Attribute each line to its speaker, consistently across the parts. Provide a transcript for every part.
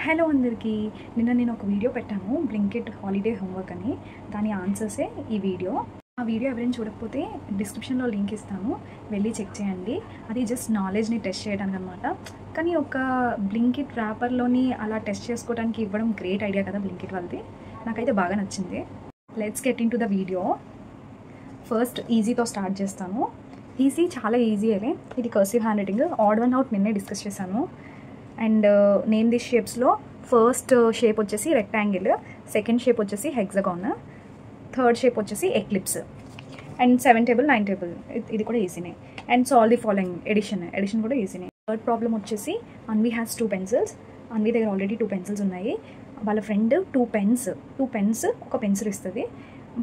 Speaker 1: Hello అందరికీ. నేను ఒక వీడియో పెట్టాను బ్లింకిట్ హాలిడే హోంవర్క్ అని. దాని ఆన్సర్సే ఈ వీడియో. ఆ వీడియో ఎవరైనా చూడకపోతే డిస్క్రిప్షన్లో లింక్ ఇస్తాను, వెళ్ళి చెక్ చేయండి. అది జస్ట్ నాలెడ్జ్ని టెస్ట్ చేయడానికి అనమాట. కానీ ఒక బ్లింకిట్ ర్యాపర్లోని అలా టెస్ట్ చేసుకోవడానికి ఇవ్వడం గ్రేట్ ఐడియా కదా బ్లింకిట్ వాళ్ళది. నాకైతే బాగా నచ్చింది. Let's get into the video. First ఈజీతో స్టార్ట్ చేస్తాను. ఈజీ, చాలా ఈజీ అదే. ఇది cursive handwriting. Odd one out నిన్నే డిస్కస్ చేశాను. అండ్ నేమ్ దిస్ షేప్స్లో ఫస్ట్ షేప్ వచ్చేసి రెక్టాంగిల్, సెకండ్ షేప్ వచ్చేసి హెక్సగాన్, థర్డ్ షేప్ వచ్చేసి ఎక్లిప్స్, అండ్ 7 టేబుల్ 9 టేబుల్ ఇది కూడా ఈజీనే. And solve the following edition కూడా ఈజీనే. థర్డ్ ప్రాబ్లమ్ వచ్చేసి అన్వి హ్యాస్ 2 పెన్సిల్స్. అన్వి దగ్గర ఆల్రెడీ 2 పెన్సిల్స్ ఉన్నాయి. వాళ్ళ ఫ్రెండ్ 2 పెన్స్ ఒక పెన్సిల్ ఇస్తుంది.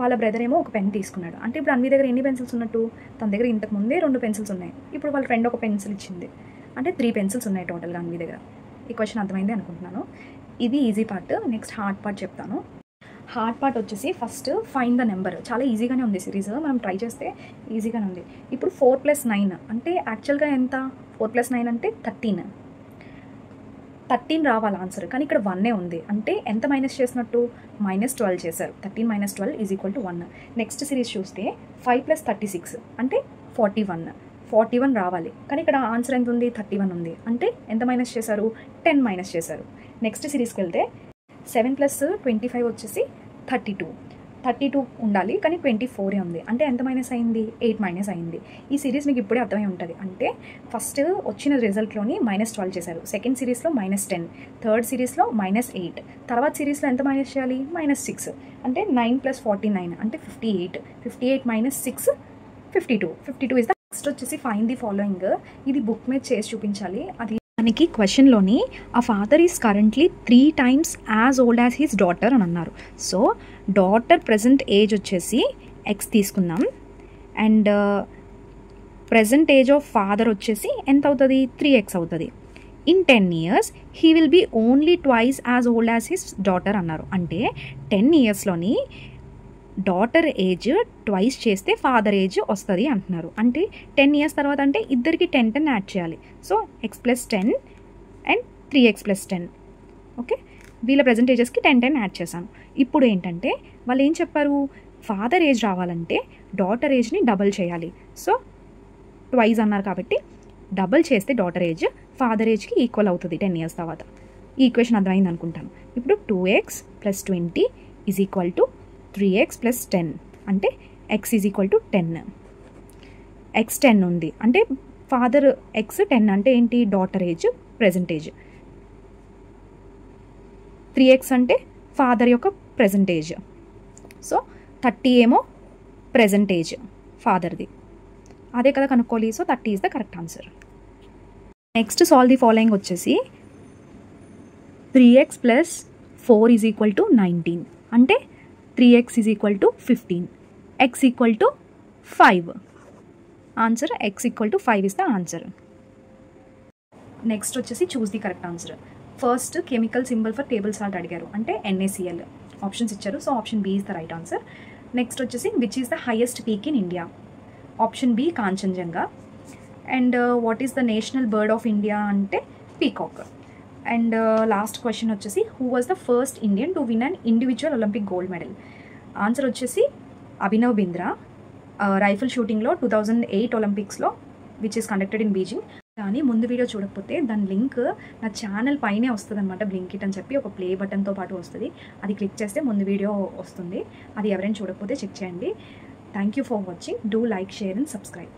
Speaker 1: వాళ్ళ బ్రదర్ ఏమో ఒక పెన్ తీసుకున్నాడు. అంటే ఇప్పుడు అన్వి దగ్గర ఎన్ని పెన్సిల్స్ ఉన్నట్టు? తన దగ్గర ఇంతకు ముందే 2 పెన్సిల్స్ ఉన్నాయి. ఇప్పుడు వాళ్ళ ఫ్రెండ్ ఒక పెన్సిల్ ఇచ్చింది, అంటే 3 పెన్సిల్స్ ఉన్నాయి టోటల్గా అన్వి దగ్గర. ఈ క్వశ్చన్ అర్థమైంది అనుకుంటున్నాను. ఇది easy part. Next hard part చెప్తాను. హార్డ్ పార్ట్ వచ్చేసి ఫస్ట్ ఫైండ్ ద నెంబర్. చాలా ఈజీగానే ఉంది సిరీస్, మనం ట్రై చేస్తే ఈజీగానే ఉంది. ఇప్పుడు 4 + 9 అంటే యాక్చువల్గా ఎంత? 4 + 9 అంటే 13 రావాలి ఆన్సర్. కానీ ఇక్కడ 1 ఉంది. అంటే ఎంత మైనస్ చేసినట్టు? -12 చేశారు. 13 - 12 = 1. నెక్స్ట్ సిరీస్ చూస్తే 5 + 36 అంటే 41 రావాలి. కానీ ఇక్కడ ఆన్సర్ ఎంత ఉంది? 31 ఉంది. అంటే ఎంత మైనస్ చేశారు? 10 మైనస్ చేశారు. నెక్స్ట్ సిరీస్కి వెళ్తే 7 + 25 వచ్చేసి 32 ఉండాలి, కానీ 24 ఉంది. అంటే ఎంత మైనస్ అయింది? 8 మైనస్ అయింది. ఈ సిరీస్ మీకు ఇప్పుడే అర్థమై ఉంటుంది. అంటే ఫస్ట్ వచ్చిన రిజల్ట్లోని -12 చేశారు, సెకండ్ సిరీస్లో -10, థర్డ్ సిరీస్లో -8, తర్వాత సిరీస్లో ఎంత మైనస్ చేయాలి? -6. అంటే 9 + 49 అంటే 58. 58 - 6 52 ఇస్ ద. నెక్స్ట్ వచ్చేసి ఫైండ్ ది ఫాలోయింగ్. ఇది బుక్ మీద చేసి చూపించాలి. అది మనకి క్వశ్చన్లోని ఆ father is currently 3 times as old as his daughter అని అన్నారు. సో డాటర్ ప్రజెంట్ ఏజ్ వచ్చేసి X తీసుకుందాం. And present age of father వచ్చేసి ఎంత అవుతుంది? 3x అవుతుంది. In 10 years he will be only twice as old as his daughter అన్నారు. అంటే 10 yearsలోని డాటర్ ఏజ్ ట్వైస్ చేస్తే ఫాదర్ ఏజ్ వస్తుంది అంటున్నారు. అంటే 10 years తర్వాత అంటే ఇద్దరికి 10 యాడ్ చేయాలి. So x + 10 and 3x + 10. Okay, వీళ్ళ ప్రజెంట్ ఏజెస్కి 10 యాడ్ చేశాను. ఇప్పుడు ఏంటంటే వాళ్ళు ఏం చెప్పారు? ఫాదర్ ఏజ్ రావాలంటే డాటర్ ఏజ్ని డబల్ చేయాలి. సో ట్వైస్ అన్నారు కాబట్టి డబల్ చేస్తే డాటర్ ఏజ్ ఫాదర్ ఏజ్కి ఈక్వల్ అవుతుంది 10 years తర్వాత. ఈ ఈక్వేషన్ అర్థమైంది అనుకుంటాను. ఇప్పుడు 2x + 20 = 3x + 10 అంటే x = 10. x 10 ఉంది అంటే ఫాదర్ x 10 అంటే ఏంటి? Daughter age, present age. 3x అంటే ఫాదర్ యొక్క ప్రెజెంట్ ఏజ్. సో 30 ఏమో ప్రెజెంట్ ఏజ్ ఫాదర్ది. అదే కదా కనుక్కోవాలి. So 30 is the correct answer. Next solve the following వచ్చేసి 3x + 4 = 19 అంటే 3x = 15, x = 5. Answer x = 5 is the answer. Next వచ్చేసి choose the correct answer. First chemical symbol for table salt అడిగారు, అంటే NaCl. Options ఇచ్చారు. So option B is the right answer. Next వచ్చేసి which is the highest peak in India? Option B Kanchenjunga. And what is the national bird of India అంటే peacock. And last question వచ్చేసి who was the first Indian to win an individual Olympic gold medal? Answer వచ్చేసి Abhinav Bindra. Rifle షూటింగ్లో 2008 ఒలింపిక్స్లో, which is conducted in Beijing. కానీ ముందు video చూడకపోతే దాని link నా ఛానల్ పైనే వస్తుంది అనమాట. బ్లింకిట్ అని చెప్పి ఒక ప్లే బటన్తో పాటు వస్తుంది. అది క్లిక్ చేస్తే ముందు వీడియో వస్తుంది. అది ఎవరైనా చూడకపోతే చెక్ చేయండి. Thank you for watching. Do like, share and subscribe.